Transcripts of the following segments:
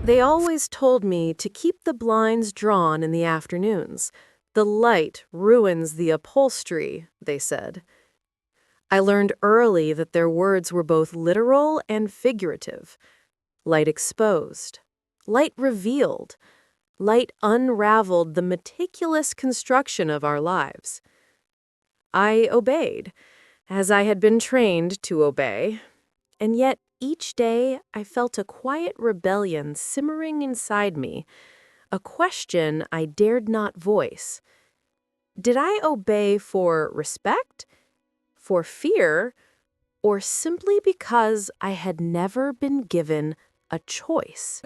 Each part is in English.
They always told me to keep the blinds drawn in the afternoons. The light ruins the upholstery, they said. I learned early that their words were both literal and figurative. Light exposed. Light revealed. Light unraveled the meticulous construction of our lives. I obeyed, as I had been trained to obey, and yet each day I felt a quiet rebellion simmering inside me, a question I dared not voice. Did I obey for respect, for fear, or simply because I had never been given a choice?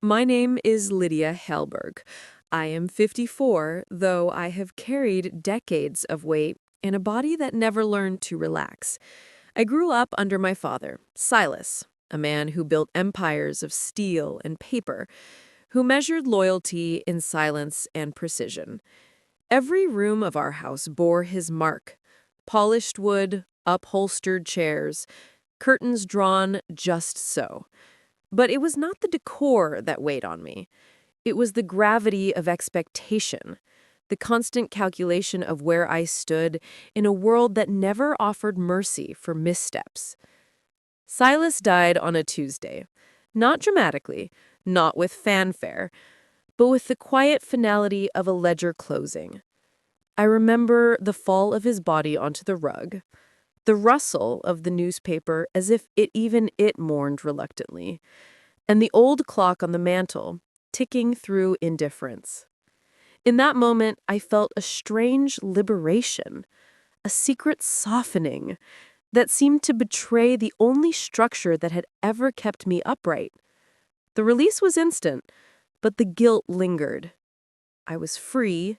My name is Lydia Halberg. I am 54, though I have carried decades of weight in a body that never learned to relax. I grew up under my father, Silas, a man who built empires of steel and paper, who measured loyalty in silence and precision. Every room of our house bore his mark: polished wood, upholstered chairs, curtains drawn just so. But it was not the decor that weighed on me. It was the gravity of expectation, the constant calculation of where I stood in a world that never offered mercy for missteps. Silas died on a Tuesday, not dramatically, not with fanfare, but with the quiet finality of a ledger closing. I remember the fall of his body onto the rug, the rustle of the newspaper as if even it mourned reluctantly, and the old clock on the mantel ticking through indifference. In that moment, I felt a strange liberation, a secret softening that seemed to betray the only structure that had ever kept me upright. The release was instant, but the guilt lingered. I was free,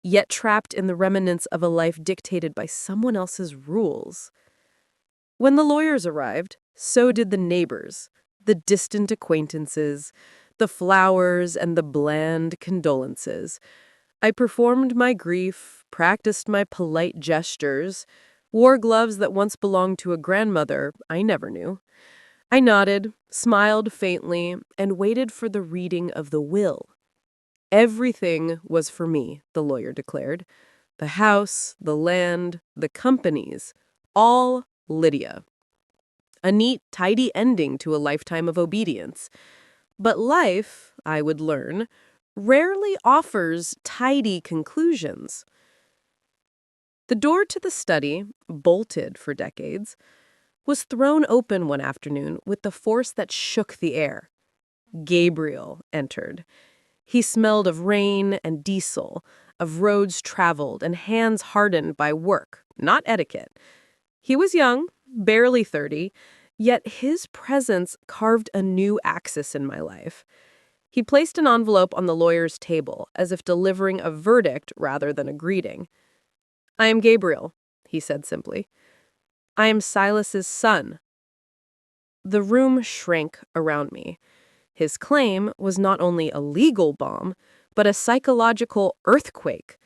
yet trapped in the remnants of a life dictated by someone else's rules. When the lawyers arrived, so did the neighbors, the distant acquaintances, the flowers and the bland condolences. I performed my grief, practiced my polite gestures, wore gloves that once belonged to a grandmother I never knew. I nodded, smiled faintly, and waited for the reading of the will. Everything was for me, the lawyer declared. The house, the land, the companies, all Lydia. A neat, tidy ending to a lifetime of obedience. But life, I would learn, rarely offers tidy conclusions. The door to the study, bolted for decades, was thrown open one afternoon with the force that shook the air. Gabriel entered. He smelled of rain and diesel, of roads traveled and hands hardened by work, not etiquette. He was young, barely 30, yet his presence carved a new axis in my life. He placed an envelope on the lawyer's table, as if delivering a verdict rather than a greeting. "I am Gabriel," he said simply. "I am Silas's son." The room shrank around me. His claim was not only a legal bomb, but a psychological earthquake.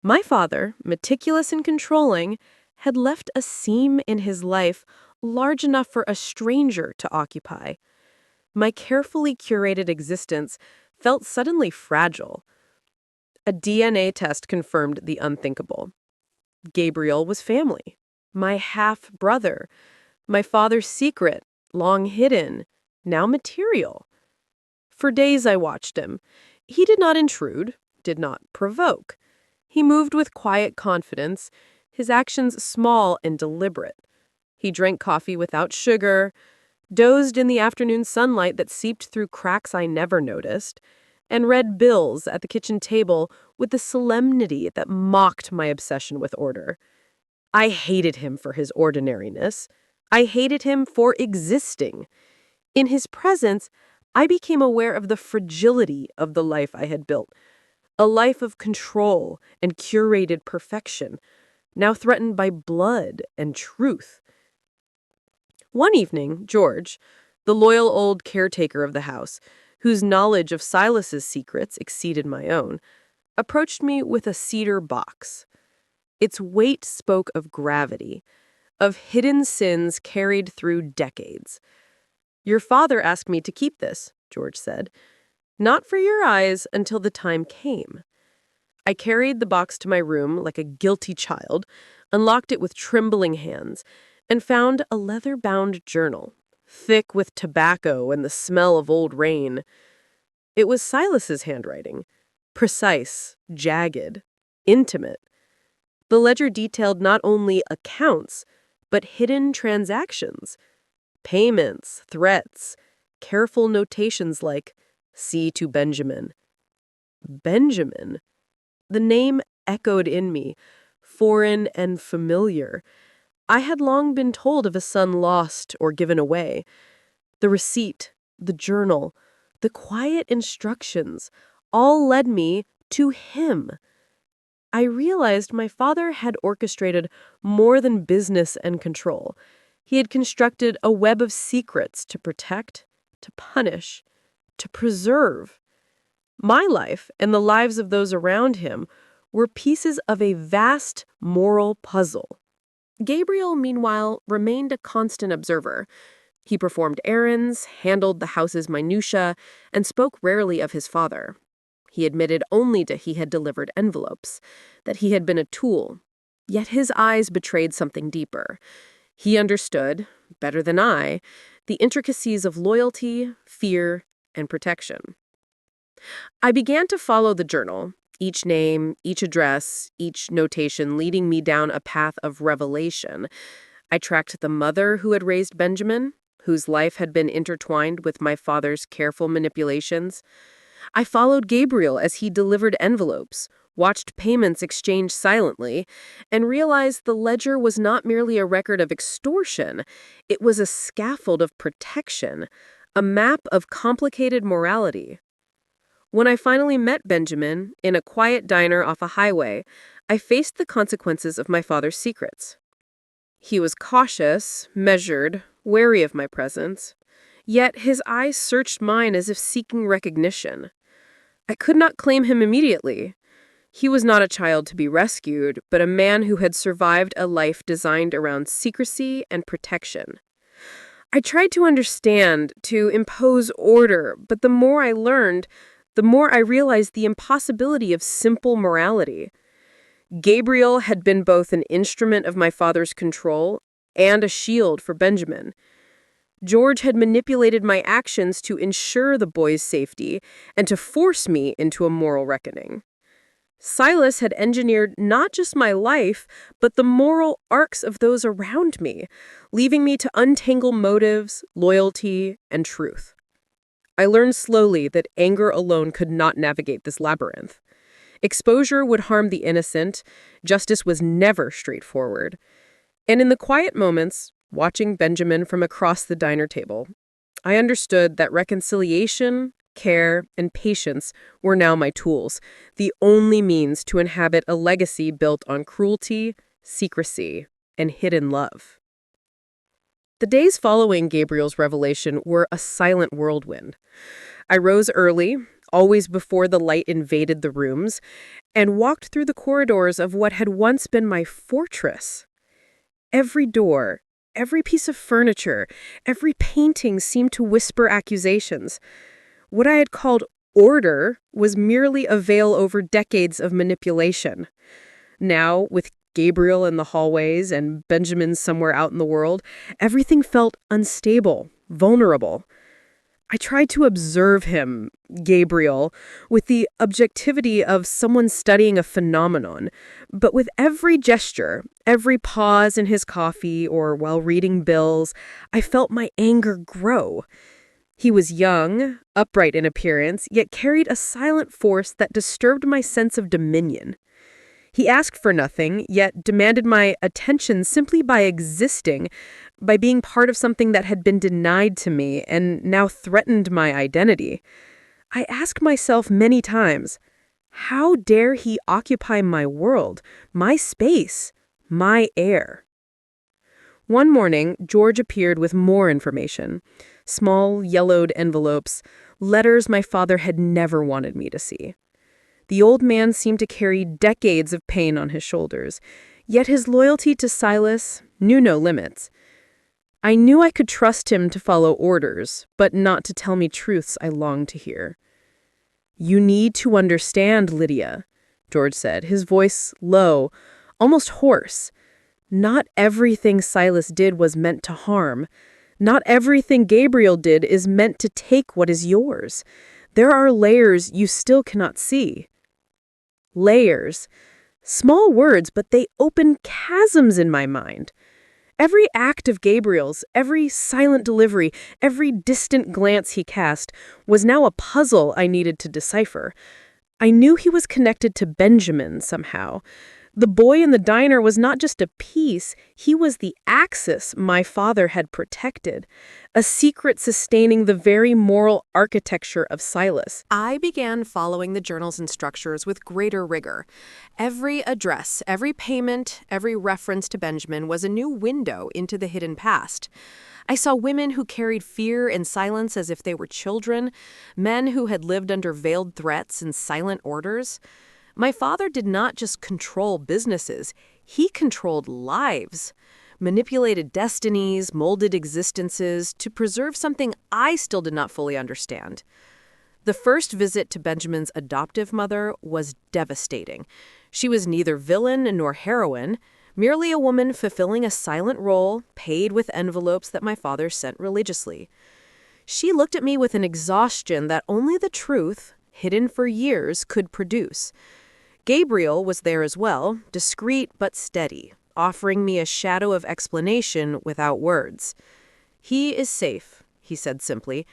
My father, meticulous and controlling, had left a seam in his life large enough for a stranger to occupy. My carefully curated existence felt suddenly fragile. A DNA test confirmed the unthinkable. Gabriel was family, my half-brother, my father's secret, long hidden, now material. For days I watched him. He did not intrude, did not provoke. He moved with quiet confidence, his actions small and deliberate. He drank coffee without sugar, dozed in the afternoon sunlight that seeped through cracks I never noticed, and read bills at the kitchen table with the solemnity that mocked my obsession with order. I hated him for his ordinariness. I hated him for existing. In his presence, I became aware of the fragility of the life I had built, a life of control and curated perfection, now threatened by blood and truth. One evening, George, the loyal old caretaker of the house, whose knowledge of Silas's secrets exceeded my own, approached me with a cedar box. Its weight spoke of gravity, of hidden sins carried through decades. "Your father asked me to keep this," George said. "Not for your eyes until the time came." I carried the box to my room like a guilty child, unlocked it with trembling hands, and found a leather-bound journal, thick with tobacco and the smell of old rain. It was Silas's handwriting, precise, jagged, intimate. The ledger detailed not only accounts, but hidden transactions, payments, threats, careful notations like, "See to Benjamin." Benjamin? The name echoed in me, foreign and familiar. I had long been told of a son lost or given away. The receipt, the journal, the quiet instructions all led me to him. I realized my father had orchestrated more than business and control. He had constructed a web of secrets to protect, to punish, to preserve. My life and the lives of those around him were pieces of a vast moral puzzle. Gabriel, meanwhile, remained a constant observer. He performed errands, handled the house's minutiae, and spoke rarely of his father. He admitted only that he had delivered envelopes, that he had been a tool. Yet his eyes betrayed something deeper. He understood, better than I, the intricacies of loyalty, fear, and protection. I began to follow the journal, each name, each address, each notation leading me down a path of revelation. I tracked the mother who had raised Benjamin, whose life had been intertwined with my father's careful manipulations. I followed Gabriel as he delivered envelopes, watched payments exchanged silently, and realized the ledger was not merely a record of extortion. It was a scaffold of protection, a map of complicated morality. When I finally met Benjamin in a quiet diner off a highway, I faced the consequences of my father's secrets. He was cautious, measured, wary of my presence, yet his eyes searched mine as if seeking recognition. I could not claim him immediately. He was not a child to be rescued, but a man who had survived a life designed around secrecy and protection. I tried to understand, to impose order, but the more I learned, the more I realized the impossibility of simple morality. Gabriel had been both an instrument of my father's control and a shield for Benjamin. George had manipulated my actions to ensure the boy's safety and to force me into a moral reckoning. Silas had engineered not just my life, but the moral arcs of those around me, leaving me to untangle motives, loyalty, and truth. I learned slowly that anger alone could not navigate this labyrinth. Exposure would harm the innocent. Justice was never straightforward. And in the quiet moments, watching Benjamin from across the diner table, I understood that reconciliation, care, and patience were now my tools, the only means to inhabit a legacy built on cruelty, secrecy, and hidden love. The days following Gabriel's revelation were a silent whirlwind. I rose early, always before the light invaded the rooms, and walked through the corridors of what had once been my fortress. Every door, every piece of furniture, every painting seemed to whisper accusations. What I had called order was merely a veil over decades of manipulation. Now, with Gabriel in the hallways and Benjamin somewhere out in the world, everything felt unstable, vulnerable. I tried to observe him, Gabriel, with the objectivity of someone studying a phenomenon, but with every gesture, every pause in his coffee or while reading bills, I felt my anger grow. He was young, upright in appearance, yet carried a silent force that disturbed my sense of dominion. He asked for nothing, yet demanded my attention simply by existing, by being part of something that had been denied to me and now threatened my identity. I asked myself many times, how dare he occupy my world, my space, my air? One morning, George appeared with more information. Small, yellowed envelopes, letters my father had never wanted me to see. The old man seemed to carry decades of pain on his shoulders, yet his loyalty to Silas knew no limits. I knew I could trust him to follow orders, but not to tell me truths I longed to hear. "You need to understand, Lydia," George said, his voice low, almost hoarse. "Not everything Silas did was meant to harm. Not everything Gabriel did is meant to take what is yours. There are layers you still cannot see." Layers. Small words, but they open chasms in my mind. Every act of Gabriel's, every silent delivery, every distant glance he cast was now a puzzle I needed to decipher. I knew he was connected to Benjamin somehow. The boy in the diner was not just a piece, he was the axis my father had protected, a secret sustaining the very moral architecture of Silas. I began following the journals and structures with greater rigor. Every address, every payment, every reference to Benjamin was a new window into the hidden past. I saw women who carried fear in silence as if they were children, men who had lived under veiled threats and silent orders. My father did not just control businesses, he controlled lives, manipulated destinies, molded existences to preserve something I still did not fully understand. The first visit to Benjamin's adoptive mother was devastating. She was neither villain nor heroine, merely a woman fulfilling a silent role, paid with envelopes that my father sent religiously. She looked at me with an exhaustion that only the truth, hidden for years, could produce. Gabriel was there as well, discreet but steady, offering me a shadow of explanation without words. "He is safe," he said simply,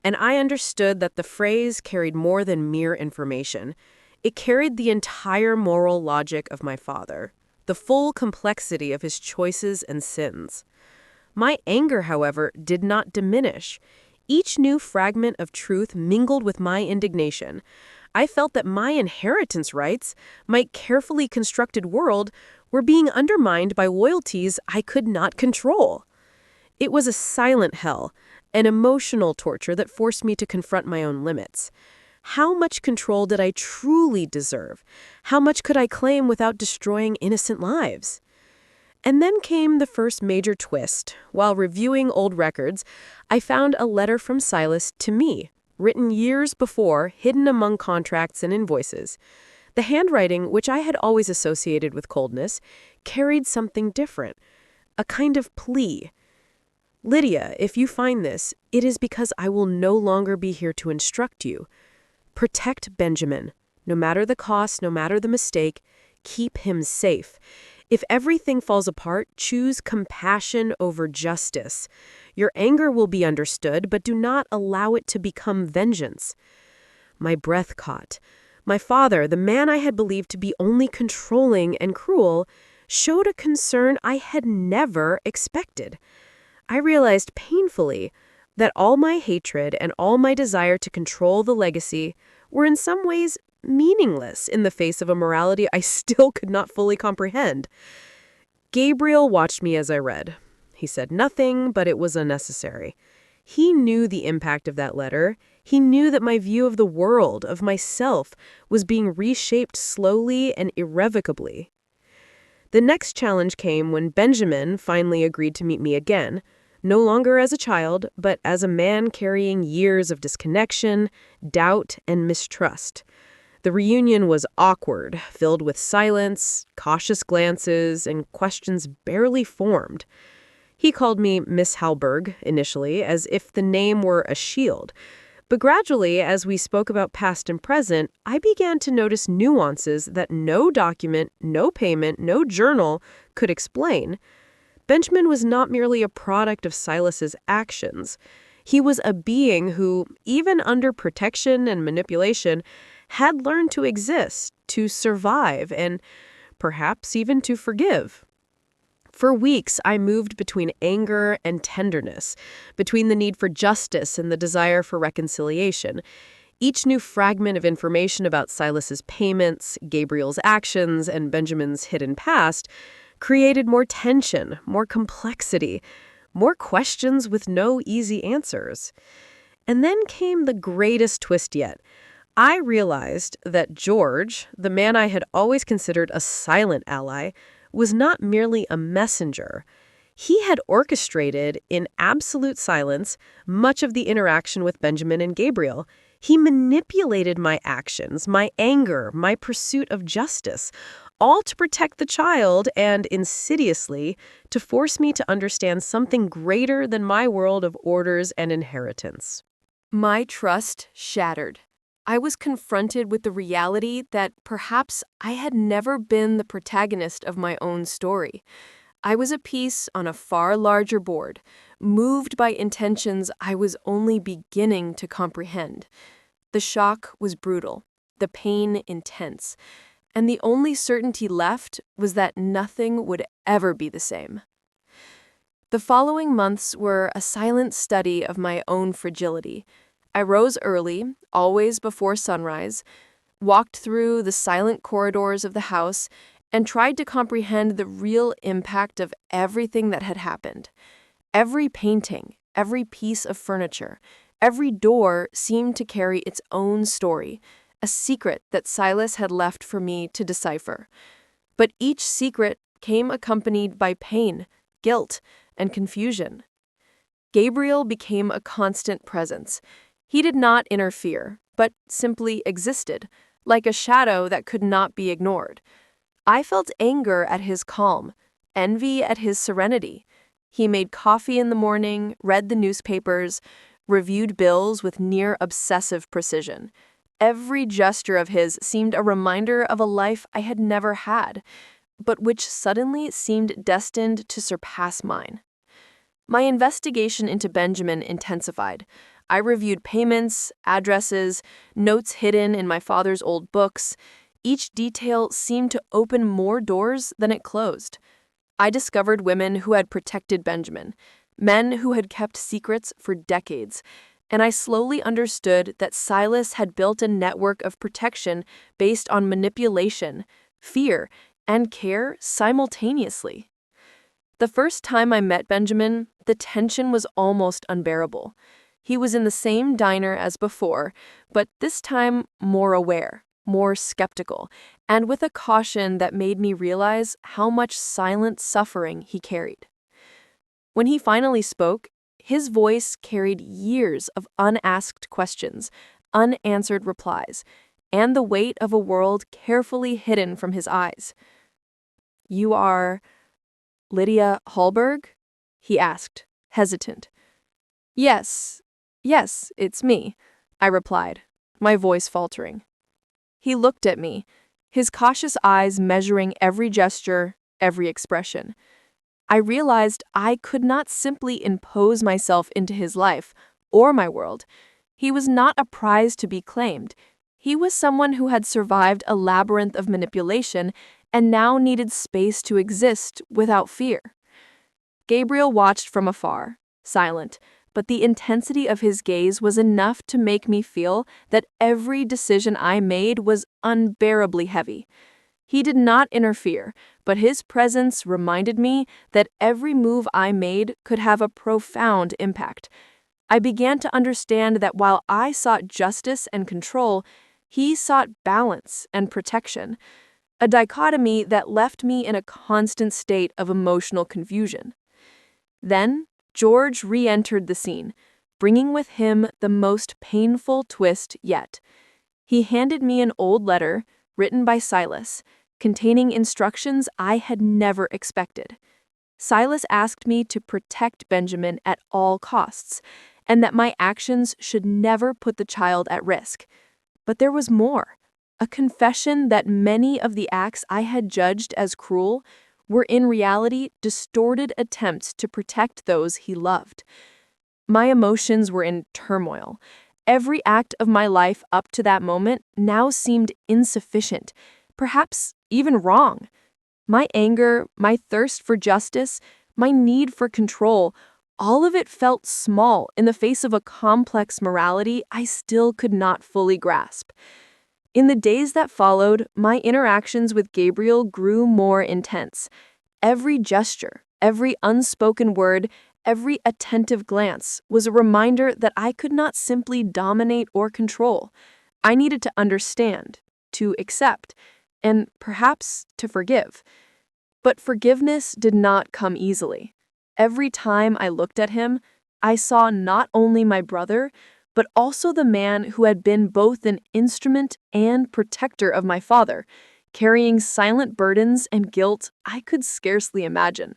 and I understood that the phrase carried more than mere information. It carried the entire moral logic of my father, the full complexity of his choices and sins. My anger, however, did not diminish. Each new fragment of truth mingled with my indignation. I felt that my inheritance rights, my carefully constructed world, were being undermined by loyalties I could not control. It was a silent hell, an emotional torture that forced me to confront my own limits. How much control did I truly deserve? How much could I claim without destroying innocent lives? And then came the first major twist. While reviewing old records, I found a letter from Silas to me, written years before, hidden among contracts and invoices. The handwriting, which I had always associated with coldness, carried something different, a kind of plea. "Lydia, if you find this, it is because I will no longer be here to instruct you. Protect Benjamin. No matter the cost, no matter the mistake, keep him safe. If everything falls apart, choose compassion over justice. Your anger will be understood, but do not allow it to become vengeance." My breath caught. My father, the man I had believed to be only controlling and cruel, showed a concern I had never expected. I realized painfully that all my hatred and all my desire to control the legacy were in some ways meaningless in the face of a morality I still could not fully comprehend. Gabriel watched me as I read. He said nothing, but it was unnecessary. He knew the impact of that letter. He knew that my view of the world, of myself, was being reshaped slowly and irrevocably. The next challenge came when Benjamin finally agreed to meet me again, no longer as a child, but as a man carrying years of disconnection, doubt, and mistrust. The reunion was awkward, filled with silence, cautious glances, and questions barely formed. He called me Miss Halberg initially, as if the name were a shield. But gradually, as we spoke about past and present, I began to notice nuances that no document, no payment, no journal could explain. Benjamin was not merely a product of Silas's actions. He was a being who, even under protection and manipulation, had learned to exist, to survive, and perhaps even to forgive. For weeks, I moved between anger and tenderness, between the need for justice and the desire for reconciliation. Each new fragment of information about Silas's payments, Gabriel's actions, and Benjamin's hidden past created more tension, more complexity, more questions with no easy answers. And then came the greatest twist yet. I realized that George, the man I had always considered a silent ally, was not merely a messenger. He had orchestrated, in absolute silence, much of the interaction with Benjamin and Gabriel. He manipulated my actions, my anger, my pursuit of justice, all to protect the child and, insidiously, to force me to understand something greater than my world of orders and inheritance. My trust shattered. I was confronted with the reality that perhaps I had never been the protagonist of my own story. I was a piece on a far larger board, moved by intentions I was only beginning to comprehend. The shock was brutal, the pain intense, and the only certainty left was that nothing would ever be the same. The following months were a silent study of my own fragility. I rose early, always before sunrise, walked through the silent corridors of the house, and tried to comprehend the real impact of everything that had happened. Every painting, every piece of furniture, every door seemed to carry its own story, a secret that Silas had left for me to decipher. But each secret came accompanied by pain, guilt, and confusion. Gabriel became a constant presence. He did not interfere, but simply existed, like a shadow that could not be ignored. I felt anger at his calm, envy at his serenity. He made coffee in the morning, read the newspapers, reviewed bills with near obsessive precision. Every gesture of his seemed a reminder of a life I had never had, but which suddenly seemed destined to surpass mine. My investigation into Benjamin intensified. I reviewed payments, addresses, notes hidden in my father's old books. Each detail seemed to open more doors than it closed. I discovered women who had protected Benjamin, men who had kept secrets for decades, and I slowly understood that Silas had built a network of protection based on manipulation, fear, and care simultaneously. The first time I met Benjamin, the tension was almost unbearable. He was in the same diner as before, but this time more aware, more skeptical, and with a caution that made me realize how much silent suffering he carried. When he finally spoke, his voice carried years of unasked questions, unanswered replies, and the weight of a world carefully hidden from his eyes. "You are Lydia Halberg?" he asked, hesitant. Yes, it's me," I replied, my voice faltering. He looked at me, his cautious eyes measuring every gesture, every expression. I realized I could not simply impose myself into his life or my world. He was not a prize to be claimed. He was someone who had survived a labyrinth of manipulation and now needed space to exist without fear. Gabriel watched from afar, silent, but the intensity of his gaze was enough to make me feel that every decision I made was unbearably heavy. He did not interfere, but his presence reminded me that every move I made could have a profound impact. I began to understand that while I sought justice and control, he sought balance and protection, a dichotomy that left me in a constant state of emotional confusion. Then, George re-entered the scene, bringing with him the most painful twist yet. He handed me an old letter, written by Silas, containing instructions I had never expected. Silas asked me to protect Benjamin at all costs, and that my actions should never put the child at risk. But there was more, a confession that many of the acts I had judged as cruel were in reality distorted attempts to protect those he loved. My emotions were in turmoil. Every act of my life up to that moment now seemed insufficient, perhaps even wrong. My anger, my thirst for justice, my need for control, all of it felt small in the face of a complex morality I still could not fully grasp. In the days that followed, my interactions with Gabriel grew more intense. Every gesture, every unspoken word, every attentive glance was a reminder that I could not simply dominate or control. I needed to understand, to accept, and perhaps to forgive. But forgiveness did not come easily. Every time I looked at him, I saw not only my brother, but also the man who had been both an instrument and protector of my father, carrying silent burdens and guilt I could scarcely imagine.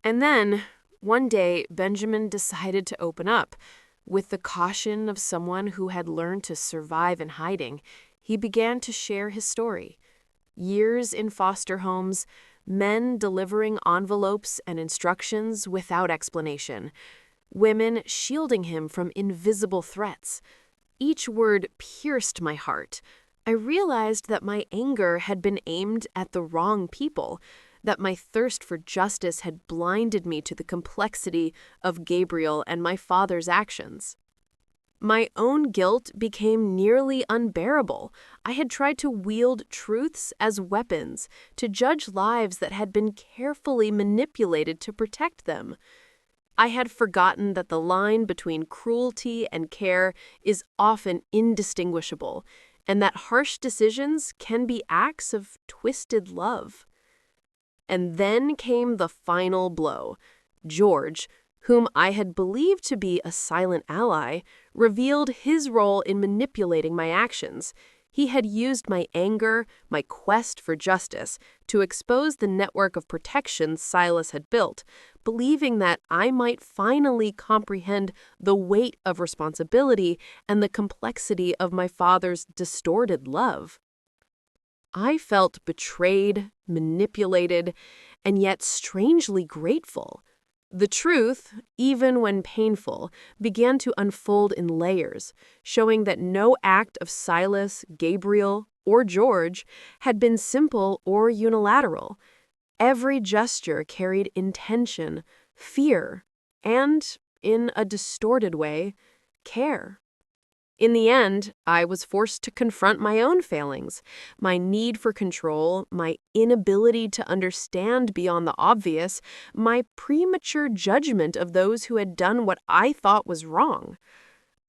And then, one day, Benjamin decided to open up. With the caution of someone who had learned to survive in hiding, he began to share his story. Years in foster homes, men delivering envelopes and instructions without explanation, women shielding him from invisible threats. Each word pierced my heart. I realized that my anger had been aimed at the wrong people, that my thirst for justice had blinded me to the complexity of Gabriel and my father's actions. My own guilt became nearly unbearable. I had tried to wield truths as weapons, to judge lives that had been carefully manipulated to protect them. I had forgotten that the line between cruelty and care is often indistinguishable, and that harsh decisions can be acts of twisted love. And then came the final blow. George, whom I had believed to be a silent ally, revealed his role in manipulating my actions. He had used my anger, my quest for justice, to expose the network of protection Silas had built, believing that I might finally comprehend the weight of responsibility and the complexity of my father's distorted love. I felt betrayed, manipulated, and yet strangely grateful. The truth, even when painful, began to unfold in layers, showing that no act of Silas, Gabriel, or George had been simple or unilateral. Every gesture carried intention, fear, and, in a distorted way, care. In the end, I was forced to confront my own failings, my need for control, my inability to understand beyond the obvious, my premature judgment of those who had done what I thought was wrong.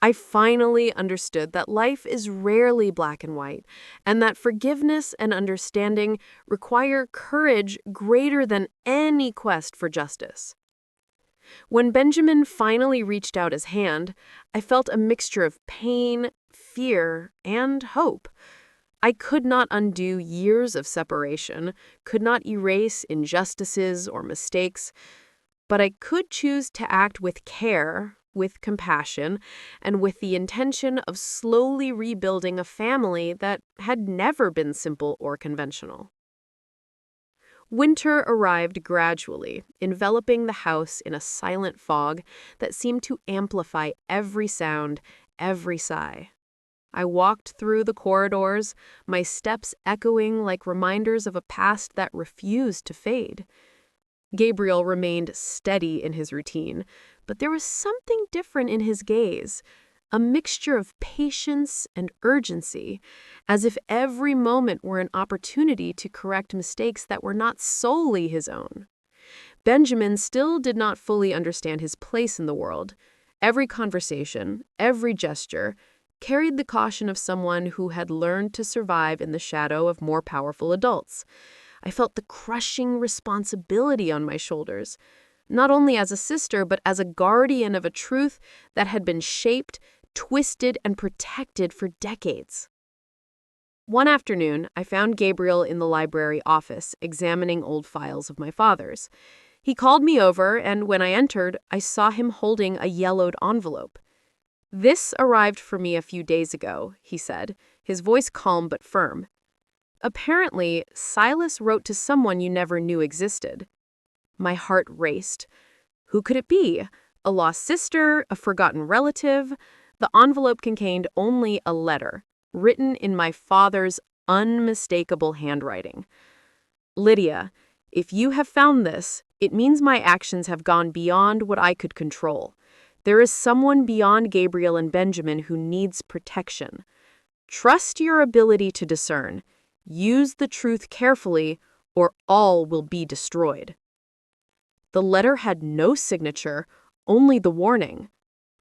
I finally understood that life is rarely black and white, and that forgiveness and understanding require courage greater than any quest for justice. When Benjamin finally reached out his hand, I felt a mixture of pain, fear, and hope. I could not undo years of separation, could not erase injustices or mistakes, but I could choose to act with care, with compassion, and with the intention of slowly rebuilding a family that had never been simple or conventional. Winter arrived gradually, enveloping the house in a silent fog that seemed to amplify every sound, every sigh. I walked through the corridors, my steps echoing like reminders of a past that refused to fade. Gabriel remained steady in his routine, but there was something different in his gaze, a mixture of patience and urgency, as if every moment were an opportunity to correct mistakes that were not solely his own. Benjamin still did not fully understand his place in the world. Every conversation, every gesture, carried the caution of someone who had learned to survive in the shadow of more powerful adults. I felt the crushing responsibility on my shoulders, not only as a sister, but as a guardian of a truth that had been shaped, twisted, and protected for decades. One afternoon, I found Gabriel in the library office, examining old files of my father's. He called me over, and when I entered, I saw him holding a yellowed envelope. "This arrived for me a few days ago," he said, his voice calm but firm. "Apparently, Silas wrote to someone you never knew existed." My heart raced. Who could it be? A lost sister? A forgotten relative? The envelope contained only a letter, written in my father's unmistakable handwriting. "Lydia, if you have found this, it means my actions have gone beyond what I could control. There is someone beyond Gabriel and Benjamin who needs protection. Trust your ability to discern. Use the truth carefully, or all will be destroyed." The letter had no signature, only the warning.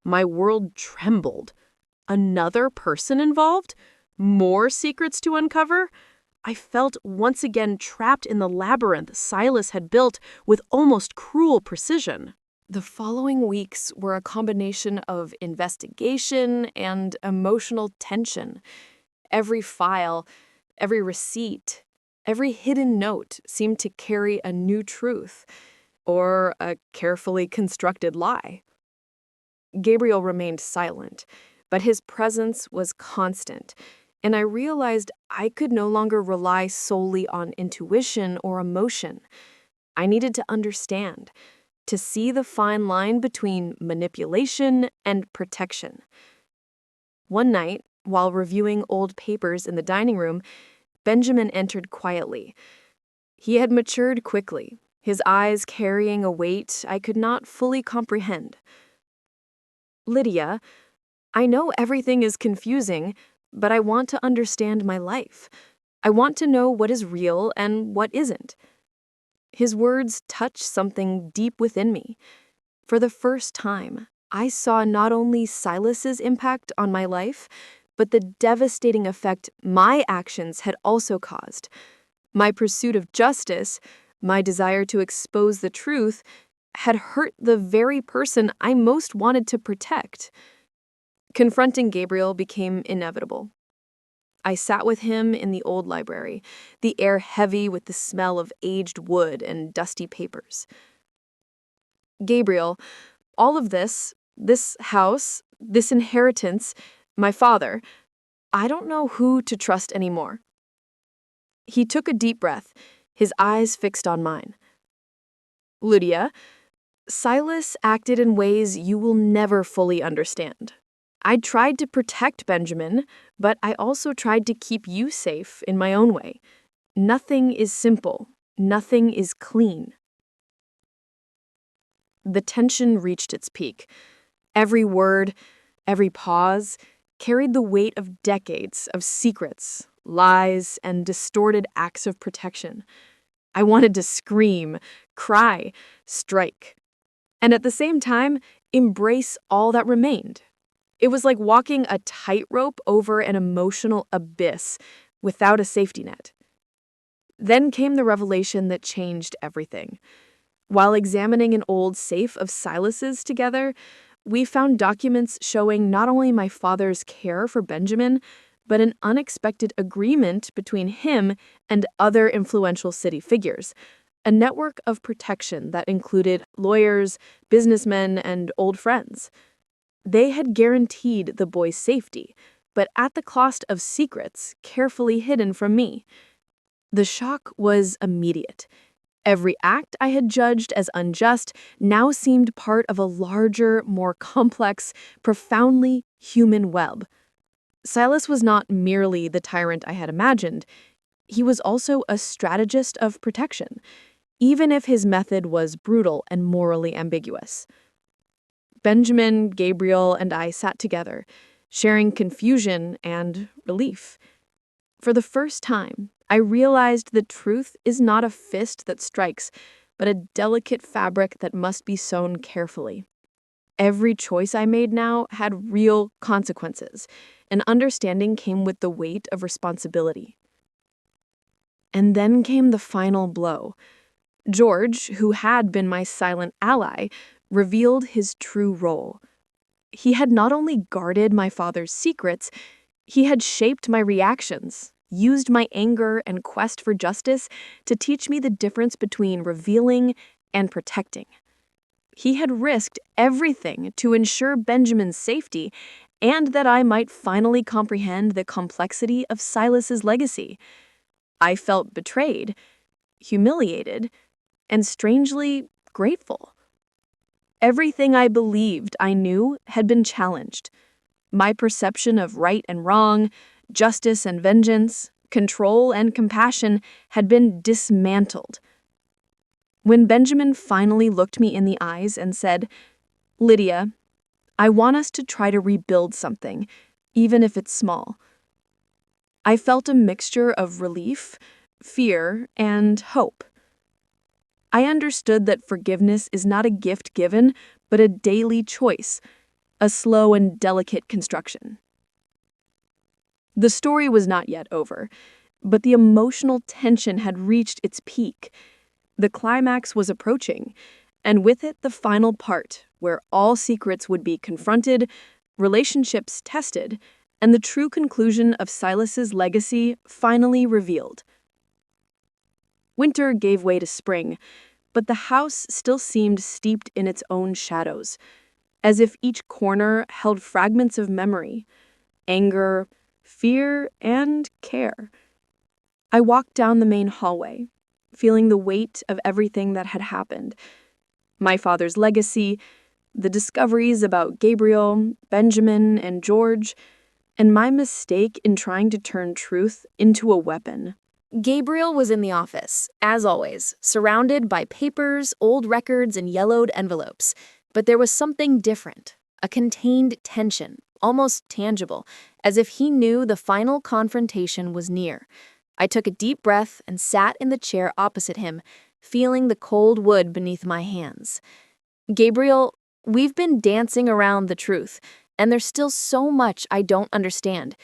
My world trembled. Another person involved? More secrets to uncover? I felt once again trapped in the labyrinth Silas had built with almost cruel precision. The following weeks were a combination of investigation and emotional tension. Every file, every receipt, every hidden note seemed to carry a new truth or a carefully constructed lie. Gabriel remained silent, but his presence was constant, and I realized I could no longer rely solely on intuition or emotion. I needed to understand, to see the fine line between manipulation and protection. One night, while reviewing old papers in the dining room, Benjamin entered quietly. He had matured quickly, his eyes carrying a weight I could not fully comprehend. "Lydia, I know everything is confusing, but I want to understand my life. I want to know what is real and what isn't." His words touched something deep within me. For the first time, I saw not only Silas's impact on my life, but the devastating effect my actions had also caused. My pursuit of justice, my desire to expose the truth, had hurt the very person I most wanted to protect. Confronting Gabriel became inevitable. I sat with him in the old library, the air heavy with the smell of aged wood and dusty papers. "Gabriel, all of this house, this inheritance, my father, I don't know who to trust anymore." He took a deep breath, his eyes fixed on mine. "Lydia, Silas acted in ways you will never fully understand. I tried to protect Benjamin, but I also tried to keep you safe in my own way. Nothing is simple. Nothing is clean." The tension reached its peak. Every word, every pause, carried the weight of decades of secrets, lies, and distorted acts of protection. I wanted to scream, cry, strike, and at the same time, embrace all that remained. It was like walking a tightrope over an emotional abyss without a safety net. Then came the revelation that changed everything. While examining an old safe of Silas's together, we found documents showing not only my father's care for Benjamin, but an unexpected agreement between him and other influential city figures, a network of protection that included lawyers, businessmen, and old friends. They had guaranteed the boy's safety, but at the cost of secrets carefully hidden from me. The shock was immediate. Every act I had judged as unjust now seemed part of a larger, more complex, profoundly human web. Silas was not merely the tyrant I had imagined. He was also a strategist of protection, even if his method was brutal and morally ambiguous. Benjamin, Gabriel, and I sat together, sharing confusion and relief. For the first time, I realized that truth is not a fist that strikes, but a delicate fabric that must be sewn carefully. Every choice I made now had real consequences, and understanding came with the weight of responsibility. And then came the final blow. George, who had been my silent ally, revealed his true role. He had not only guarded my father's secrets, he had shaped my reactions, used my anger and quest for justice to teach me the difference between revealing and protecting. He had risked everything to ensure Benjamin's safety and that I might finally comprehend the complexity of Silas's legacy. I felt betrayed, humiliated, and strangely grateful. Everything I believed I knew had been challenged. My perception of right and wrong, justice and vengeance, control and compassion had been dismantled. When Benjamin finally looked me in the eyes and said, "Lydia, I want us to try to rebuild something, even if it's small," I felt a mixture of relief, fear, and hope. I understood that forgiveness is not a gift given, but a daily choice, a slow and delicate construction. The story was not yet over, but the emotional tension had reached its peak. The climax was approaching, And with it, the final part, where all secrets would be confronted, relationships tested, and the true conclusion of Silas's legacy finally revealed. Winter gave way to spring, but the house still seemed steeped in its own shadows, as if each corner held fragments of memory, anger, fear, and care. I walked down the main hallway, feeling the weight of everything that had happened. My father's legacy, the discoveries about Gabriel, Benjamin, and George, and my mistake in trying to turn truth into a weapon. Gabriel was in the office, as always, surrounded by papers, old records, and yellowed envelopes. But there was something different, a contained tension, almost tangible, as if he knew the final confrontation was near. I took a deep breath and sat in the chair opposite him, feeling the cold wood beneath my hands. Gabriel, we've been dancing around the truth, and there's still so much I don't understand.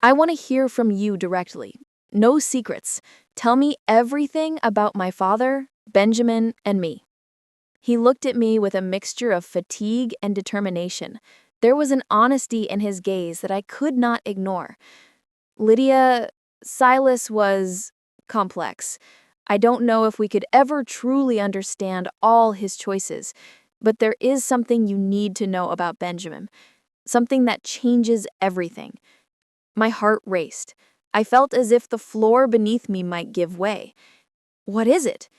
I want to hear from you directly. No secrets. Tell me everything about my father, Benjamin, and me. He looked at me with a mixture of fatigue and determination. There was an honesty in his gaze that I could not ignore. Lydia, Silas was complex. I don't know if we could ever truly understand all his choices, but there is something you need to know about Benjamin, something that changes everything. My heart raced. I felt as if the floor beneath me might give way. What is it?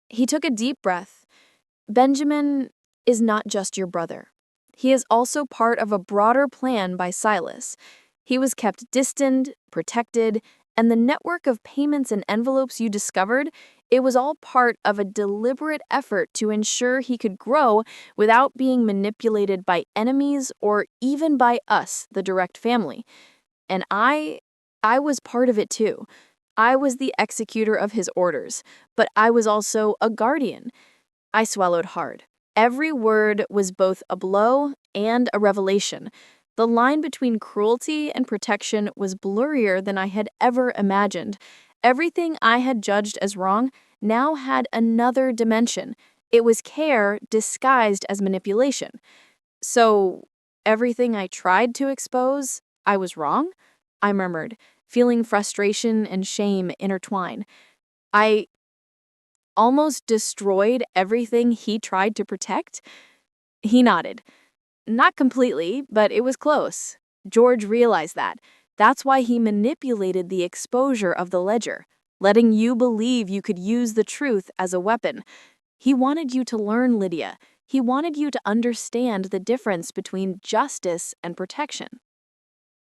He took a deep breath. Benjamin is not just your brother. He is also part of a broader plan by Silas. He was kept distant, protected, and the network of payments and envelopes you discovered, it was all part of a deliberate effort to ensure he could grow without being manipulated by enemies or even by us, the direct family. And I was part of it too. I was the executor of his orders, but I was also a guardian. I swallowed hard. Every word was both a blow and a revelation. The line between cruelty and protection was blurrier than I had ever imagined. Everything I had judged as wrong now had another dimension. It was care disguised as manipulation. So, everything I tried to expose, I was wrong? I murmured, feeling frustration and shame intertwine. I almost destroyed everything he tried to protect? He nodded. Not completely, but it was close. George realized that. That's why he manipulated the exposure of the ledger, letting you believe you could use the truth as a weapon. He wanted you to learn, Lydia. He wanted you to understand the difference between justice and protection.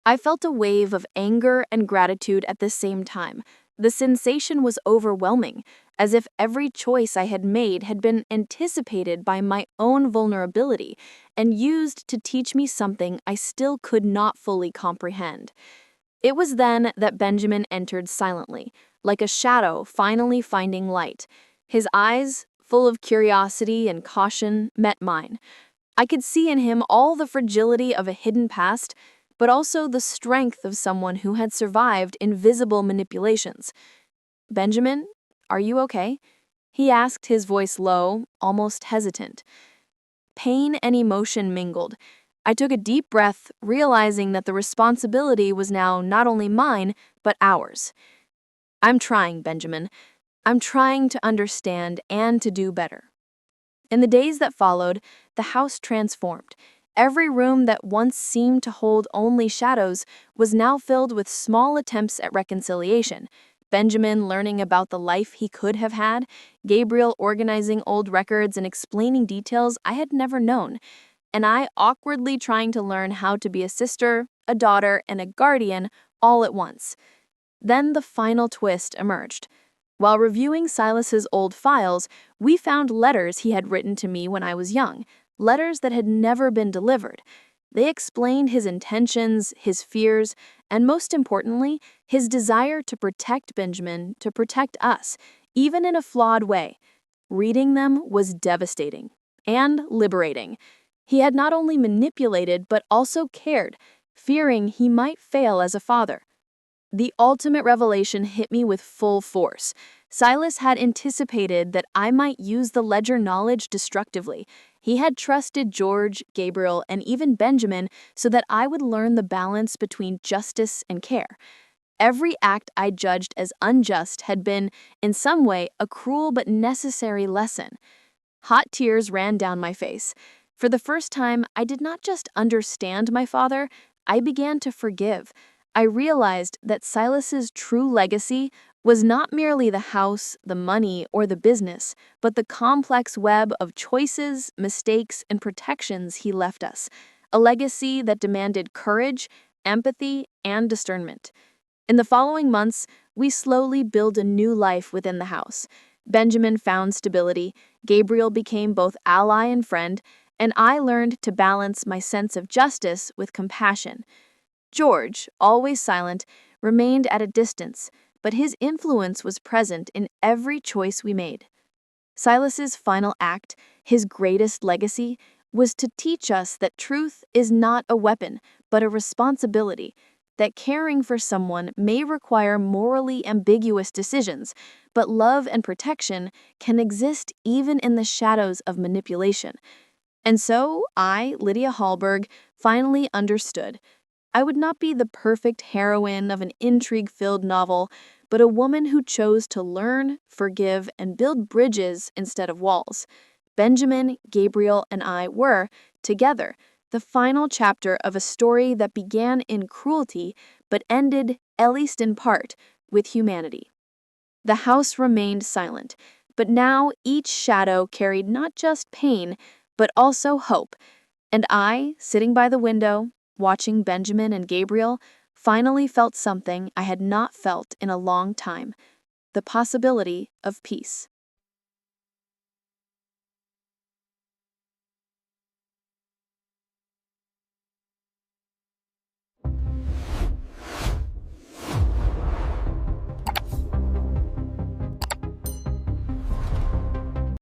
I felt a wave of anger and gratitude at the same time. The sensation was overwhelming, as if every choice I had made had been anticipated by my own vulnerability and used to teach me something I still could not fully comprehend. It was then that Benjamin entered silently, like a shadow finally finding light. His eyes, full of curiosity and caution, met mine. I could see in him all the fragility of a hidden past, but also the strength of someone who had survived invisible manipulations. Benjamin, are you okay? He asked, his voice low, almost hesitant. Pain and emotion mingled. I took a deep breath, realizing that the responsibility was now not only mine, but ours. I'm trying, Benjamin. I'm trying to understand and to do better. In the days that followed, the house transformed. Every room that once seemed to hold only shadows was now filled with small attempts at reconciliation. Benjamin learning about the life he could have had, Gabriel organizing old records and explaining details I had never known, and I awkwardly trying to learn how to be a sister, a daughter, and a guardian all at once. Then the final twist emerged. While reviewing Silas's old files, we found letters he had written to me when I was young, letters that had never been delivered. They explained his intentions, his fears, and most importantly, his desire to protect Benjamin, to protect us, even in a flawed way. Reading them was devastating and liberating. He had not only manipulated but also cared, fearing he might fail as a father. The ultimate revelation hit me with full force. Silas had anticipated that I might use the ledger knowledge destructively. He had trusted George, Gabriel, and even Benjamin so that I would learn the balance between justice and care. Every act I judged as unjust had been, in some way, a cruel but necessary lesson. Hot tears ran down my face. For the first time, I did not just understand my father, I began to forgive. I realized that Silas's true legacy was not merely the house, the money, or the business, but the complex web of choices, mistakes, and protections he left us. A legacy that demanded courage, empathy, and discernment. In the following months, we slowly built a new life within the house. Benjamin found stability, Gabriel became both ally and friend, and I learned to balance my sense of justice with compassion. George, always silent, remained at a distance, but his influence was present in every choice we made. Silas's final act, his greatest legacy, was to teach us that truth is not a weapon, but a responsibility, that caring for someone may require morally ambiguous decisions, but love and protection can exist even in the shadows of manipulation. And so I, Lydia Halberg, finally understood. I would not be the perfect heroine of an intrigue-filled novel, but a woman who chose to learn, forgive, and build bridges instead of walls. Benjamin, Gabriel, and I were, together, the final chapter of a story that began in cruelty but ended, at least in part, with humanity. The house remained silent, but now each shadow carried not just pain, but also hope, and I, sitting by the window, watching Benjamin and Gabriel, finally felt something I had not felt in a long time: the possibility of peace.